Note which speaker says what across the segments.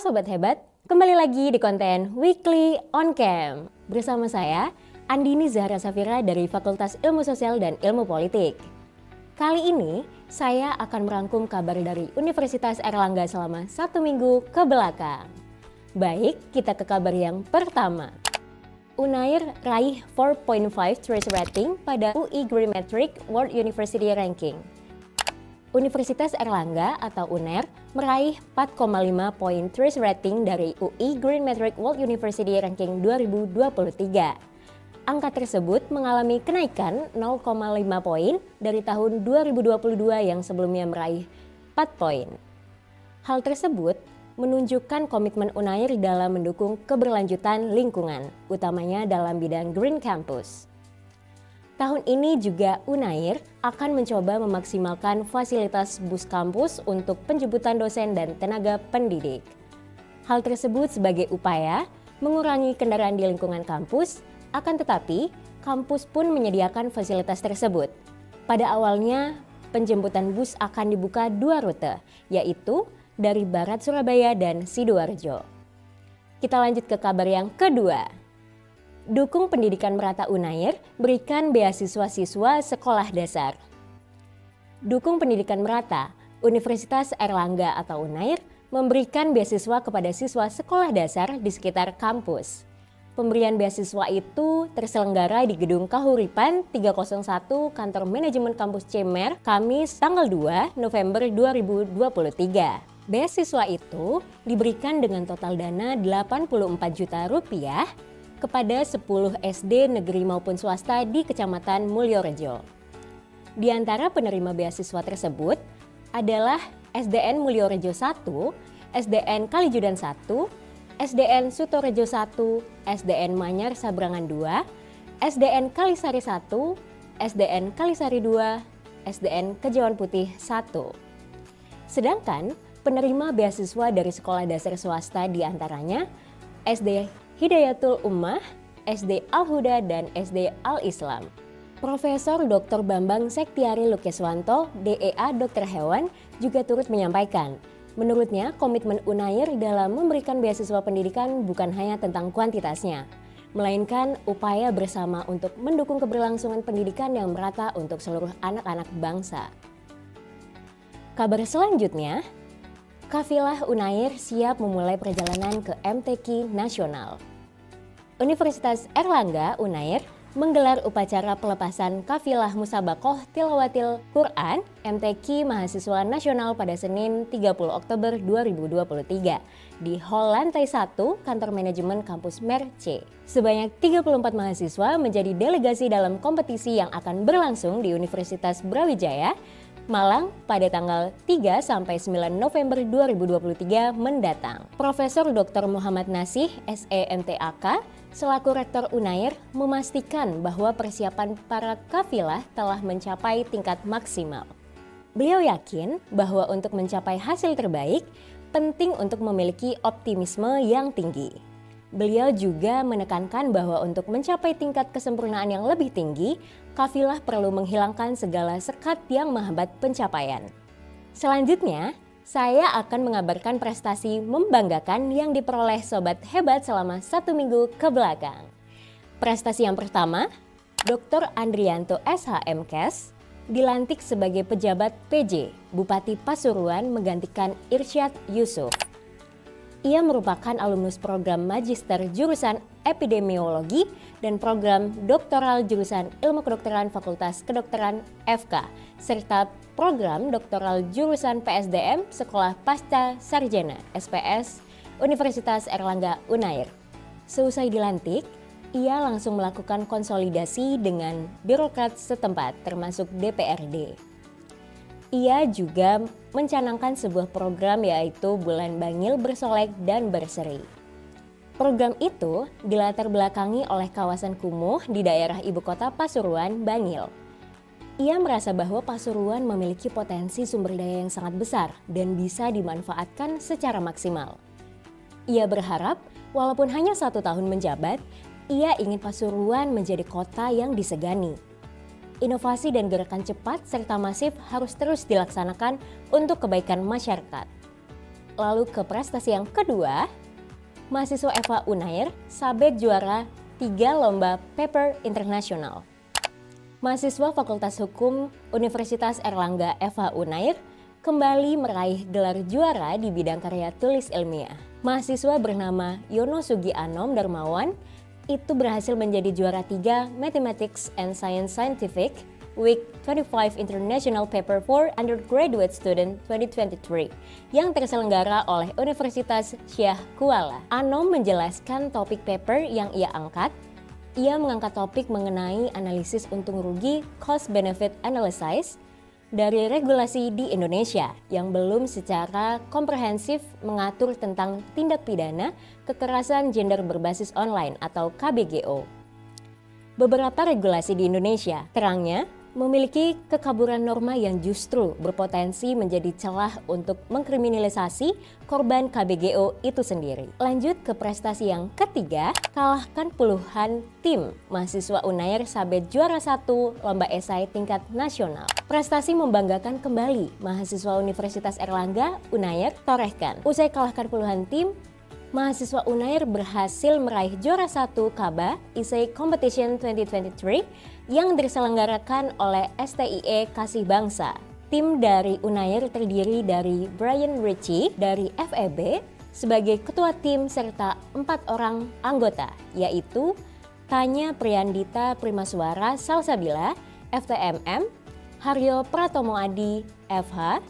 Speaker 1: Sobat Hebat, kembali lagi di konten Weekly on Cam. Bersama saya, Andini Zahra Safira dari Fakultas Ilmu Sosial dan Ilmu Politik. Kali ini, saya akan merangkum kabar dari Universitas Airlangga selama 1 minggu ke belakang. Baik, kita ke kabar yang pertama. Unair raih 4.5 trace rating pada UI Green Metric World University Ranking. Universitas Airlangga atau UNER meraih 4,5 poin trace rating dari UI Green Metric World University Ranking 2023. Angka tersebut mengalami kenaikan 0,5 poin dari tahun 2022 yang sebelumnya meraih 4 poin. Hal tersebut menunjukkan komitmen UNAIR dalam mendukung keberlanjutan lingkungan, utamanya dalam bidang Green Campus. Tahun ini juga UNAIR akan mencoba memaksimalkan fasilitas bus kampus untuk penjemputan dosen dan tenaga pendidik. Hal tersebut sebagai upaya mengurangi kendaraan di lingkungan kampus, akan tetapi kampus pun menyediakan fasilitas tersebut. Pada awalnya penjemputan bus akan dibuka 2 rute, yaitu dari Barat Surabaya dan Sidoarjo. Kita lanjut ke kabar yang kedua. Dukung pendidikan merata UNAIR, berikan beasiswa siswa sekolah dasar. Dukung pendidikan merata, Universitas Airlangga atau UNAIR memberikan beasiswa kepada siswa sekolah dasar di sekitar kampus. Pemberian beasiswa itu terselenggara di Gedung Kahuripan 301 Kantor Manajemen Kampus CMER, Kamis tanggal 2 November 2023. Beasiswa itu diberikan dengan total dana Rp84 juta kepada 10 SD negeri maupun swasta di Kecamatan Mulyorejo. Di antara penerima beasiswa tersebut adalah SDN Mulyorejo 1, SDN Kalijudan 1, SDN Sutorejo 1, SDN Manyar Sabrangan 2, SDN Kalisari 1, SDN Kalisari 2, SDN Kejauhan Putih 1. Sedangkan penerima beasiswa dari sekolah dasar swasta diantaranya SD Hidayatul Ummah, SD Al-Huda, dan SD Al-Islam. Profesor Dr. Bambang Sektiari Lukeswanto, DEA Dokter Hewan, juga turut menyampaikan, menurutnya komitmen UNAIR dalam memberikan beasiswa pendidikan bukan hanya tentang kuantitasnya, melainkan upaya bersama untuk mendukung keberlangsungan pendidikan yang merata untuk seluruh anak-anak bangsa. Kabar selanjutnya, Kafilah UNAIR siap memulai perjalanan ke MTQ Nasional. Universitas Airlangga UNAIR menggelar upacara pelepasan Kafilah Musabakoh Tilawatil Quran MTQ Mahasiswa Nasional pada Senin 30 Oktober 2023 di Hall Lantai 1 Kantor Manajemen Kampus MER C. Sebanyak 34 mahasiswa menjadi delegasi dalam kompetisi yang akan berlangsung di Universitas Brawijaya, Malang pada tanggal 3 sampai 9 November 2023 mendatang. Profesor Dr. Muhammad Nasih, SEMTAK, selaku Rektor UNAIR memastikan bahwa persiapan para kafilah telah mencapai tingkat maksimal. Beliau yakin bahwa untuk mencapai hasil terbaik, penting untuk memiliki optimisme yang tinggi. Beliau juga menekankan bahwa untuk mencapai tingkat kesempurnaan yang lebih tinggi, kafilah perlu menghilangkan segala sekat yang menghambat pencapaian. Selanjutnya, saya akan mengabarkan prestasi membanggakan yang diperoleh Sobat Hebat selama 1 minggu ke belakang. Prestasi yang pertama, Dr. Andrianto SHMKes dilantik sebagai pejabat PJ Bupati Pasuruan menggantikan Irsyad Yusuf. Ia merupakan alumnus program Magister jurusan Epidemiologi dan program doktoral jurusan Ilmu Kedokteran Fakultas Kedokteran FK, serta program doktoral jurusan PSDM Sekolah Pasca Sarjana SPS Universitas Airlangga UNAIR. Seusai dilantik, ia langsung melakukan konsolidasi dengan birokrat setempat termasuk DPRD. Ia juga mencanangkan sebuah program yaitu Bulan Bangil Bersolek dan Berseri. Program itu dilatar belakangi oleh kawasan kumuh di daerah ibu kota Pasuruan, Bangil. Ia merasa bahwa Pasuruan memiliki potensi sumber daya yang sangat besar dan bisa dimanfaatkan secara maksimal. Ia berharap walaupun hanya 1 tahun menjabat, ia ingin Pasuruan menjadi kota yang disegani. Inovasi dan gerakan cepat serta masif harus terus dilaksanakan untuk kebaikan masyarakat. Lalu ke prestasi yang kedua, mahasiswa FH Unair sabet juara 3 lomba paper internasional. Mahasiswa Fakultas Hukum Universitas Airlangga FH Unair kembali meraih gelar juara di bidang karya tulis ilmiah. Mahasiswa bernama Yono Sugi Anom Darmawan itu berhasil menjadi juara 3 Mathematics and Science Scientific Week 25 International Paper for Undergraduate Student 2023 yang terselenggara oleh Universitas Syekh Kuala. Anom menjelaskan topik paper yang ia angkat. Ia mengangkat topik mengenai analisis untung rugi cost benefit analysis dari regulasi di Indonesia yang belum secara komprehensif mengatur tentang tindak pidana kekerasan gender berbasis online atau KBGO. Beberapa regulasi di Indonesia, terangnya, memiliki kekaburan norma yang justru berpotensi menjadi celah untuk mengkriminalisasi korban KBGO itu sendiri. Lanjut ke prestasi yang ketiga, kalahkan puluhan tim mahasiswa Unair sabet juara 1 lomba esai tingkat nasional. Prestasi membanggakan kembali mahasiswa Universitas Airlangga Unair torehkan. Usai kalahkan puluhan tim, mahasiswa Unair berhasil meraih juara 1 KABA Essay Competition 2023 yang diselenggarakan oleh STIE Kasih Bangsa. Tim dari Unair terdiri dari Brian Ritchie dari FEB sebagai ketua tim serta 4 orang anggota, yaitu Tanya Priyandita Primaswara Salsabila FTMM, Haryo Pratomo Adi FH,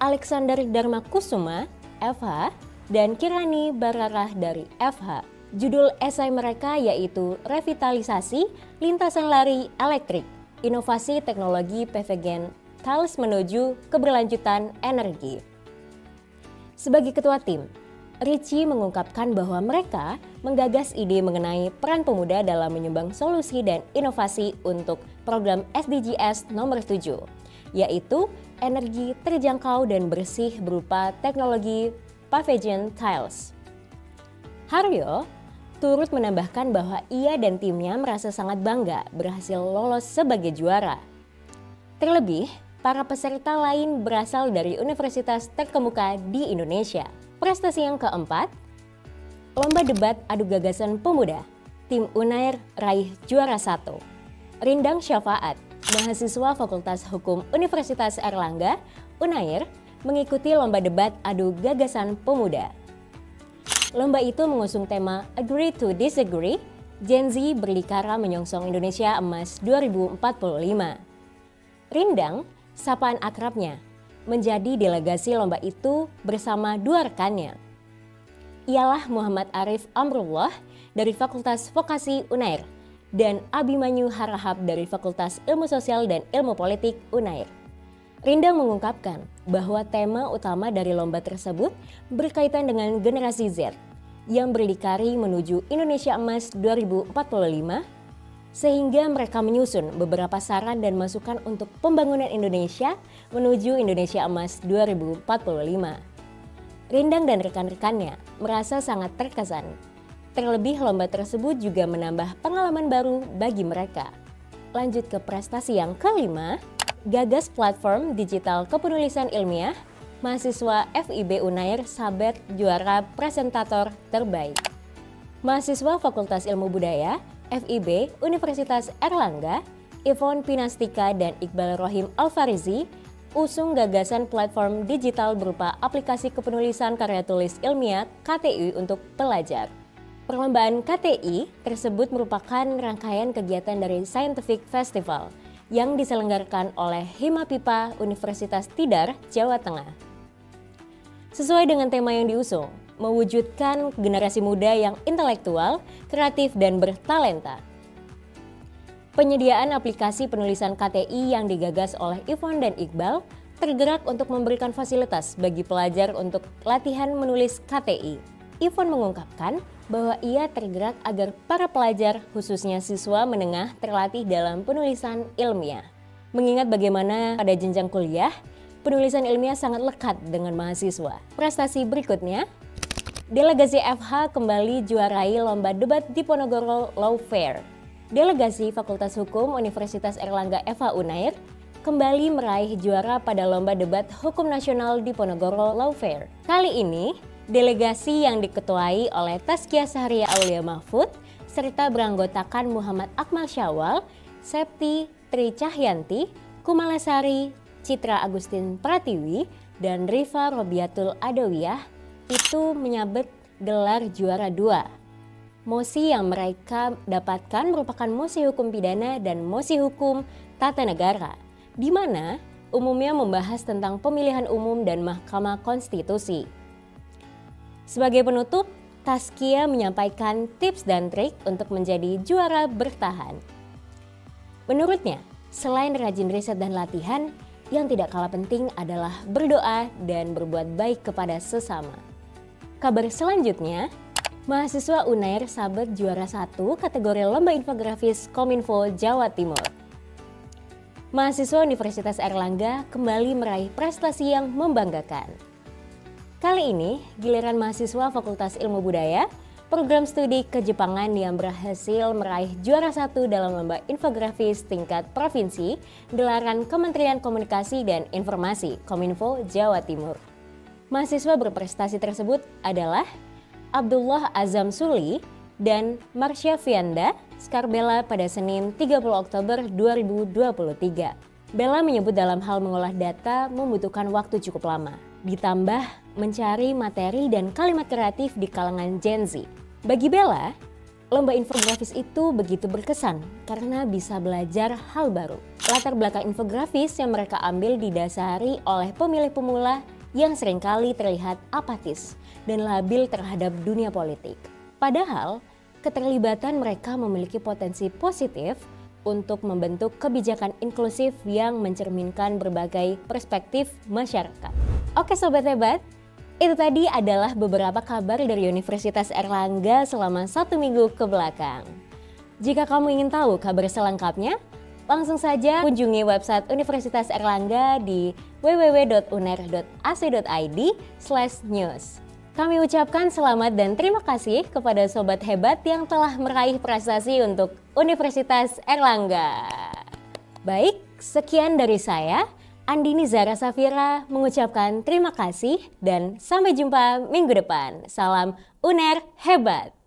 Speaker 1: Alexander Dharma Kusuma FH, dan Kirani Bararah dari FH. Judul esai mereka yaitu Revitalisasi Lintasan Lari Elektrik, Inovasi Teknologi PV Thales Menuju Keberlanjutan Energi. Sebagai ketua tim, Ritchie mengungkapkan bahwa mereka menggagas ide mengenai peran pemuda dalam menyumbang solusi dan inovasi untuk program SDGs nomor 7, yaitu energi terjangkau dan bersih berupa teknologi Pavilion Tiles. Haryo turut menambahkan bahwa ia dan timnya merasa sangat bangga berhasil lolos sebagai juara. Terlebih, para peserta lain berasal dari universitas terkemuka di Indonesia. Prestasi yang keempat, lomba debat adu gagasan pemuda. Tim Unair raih juara 1. Rindang Syafaat, mahasiswa Fakultas Hukum Universitas Airlangga Unair, mengikuti lomba debat adu gagasan pemuda. Lomba itu mengusung tema Agree to Disagree, Gen Z berdikara menyongsong Indonesia Emas 2045. Rindang, sapaan akrabnya, menjadi delegasi lomba itu bersama 2 rekannya. Ialah Muhammad Arif Amrullah dari Fakultas Vokasi Unair dan Abimanyu Harahap dari Fakultas Ilmu Sosial dan Ilmu Politik Unair. Rindang mengungkapkan bahwa tema utama dari lomba tersebut berkaitan dengan generasi Z yang berdikari menuju Indonesia Emas 2045, sehingga mereka menyusun beberapa saran dan masukan untuk pembangunan Indonesia menuju Indonesia Emas 2045. Rindang dan rekan-rekannya merasa sangat terkesan. Terlebih lomba tersebut juga menambah pengalaman baru bagi mereka. Lanjut ke prestasi yang kelima, gagas platform digital kepenulisan ilmiah, mahasiswa FIB Unair sabet juara presentator terbaik. Mahasiswa Fakultas Ilmu Budaya, FIB Universitas Airlangga, Ivon Pinastika dan Iqbal Rohim Alfarizi usung gagasan platform digital berupa aplikasi kepenulisan karya tulis ilmiah KTI untuk pelajar. Perlombaan KTI tersebut merupakan rangkaian kegiatan dari Scientific Festival yang diselenggarakan oleh Himapipa Universitas Tidar, Jawa Tengah. Sesuai dengan tema yang diusung, mewujudkan generasi muda yang intelektual, kreatif, dan bertalenta. Penyediaan aplikasi penulisan KTI yang digagas oleh Ivon dan Iqbal tergerak untuk memberikan fasilitas bagi pelajar untuk latihan menulis KTI. Ivon mengungkapkan bahwa ia tergerak agar para pelajar, khususnya siswa menengah, terlatih dalam penulisan ilmiah. Mengingat bagaimana pada jenjang kuliah, penulisan ilmiah sangat lekat dengan mahasiswa. Prestasi berikutnya, delegasi FH kembali juarai lomba debat Diponegoro Law Fair. Delegasi Fakultas Hukum Universitas Airlangga FH Unair kembali meraih juara pada lomba debat hukum nasional di Ponorogo Law Fair. Kali ini, delegasi yang diketuai oleh Tazkiyah Sahriah Aulia Mahfud serta beranggotakan Muhammad Akmal Syawal, Septi Tri Cahyanti, Kumalasari, Citra Agustin Pratiwi, dan Rifa Robiatul Adawiyah itu menyabet gelar juara 2. Mosi yang mereka dapatkan merupakan mosi hukum pidana dan mosi hukum tata negara, di mana umumnya membahas tentang pemilihan umum dan Mahkamah Konstitusi. Sebagai penutup, Tazkiyah menyampaikan tips dan trik untuk menjadi juara bertahan. Menurutnya, selain rajin riset dan latihan, yang tidak kalah penting adalah berdoa dan berbuat baik kepada sesama. Kabar selanjutnya, mahasiswa UNAIR sabet juara 1 kategori lomba infografis Kominfo Jawa Timur. Mahasiswa Universitas Airlangga kembali meraih prestasi yang membanggakan. Kali ini, giliran mahasiswa Fakultas Ilmu Budaya, program studi Kejepangan yang berhasil meraih juara 1 dalam lomba infografis tingkat provinsi gelaran Kementerian Komunikasi dan Informasi Kominfo Jawa Timur. Mahasiswa berprestasi tersebut adalah Abdullah Azam Suli dan Marsha Fianda Skarbella pada Senin 30 Oktober 2023. Bella menyebut dalam hal mengolah data membutuhkan waktu cukup lama, ditambah mencari materi dan kalimat kreatif di kalangan Gen Z. Bagi Bella, lomba infografis itu begitu berkesan karena bisa belajar hal baru. Latar belakang infografis yang mereka ambil didasari oleh pemilih pemula yang seringkali terlihat apatis dan labil terhadap dunia politik. Padahal, keterlibatan mereka memiliki potensi positif untuk membentuk kebijakan inklusif yang mencerminkan berbagai perspektif masyarakat. Oke Sobat Hebat, itu tadi adalah beberapa kabar dari Universitas Airlangga selama 1 minggu ke belakang. Jika kamu ingin tahu kabar selengkapnya, langsung saja kunjungi website Universitas Airlangga di www.unair.ac.id/news. Kami ucapkan selamat dan terima kasih kepada Sobat Hebat yang telah meraih prestasi untuk Universitas Airlangga. Baik, sekian dari saya, Andini Zara Safira mengucapkan terima kasih dan sampai jumpa minggu depan. Salam UNER Hebat!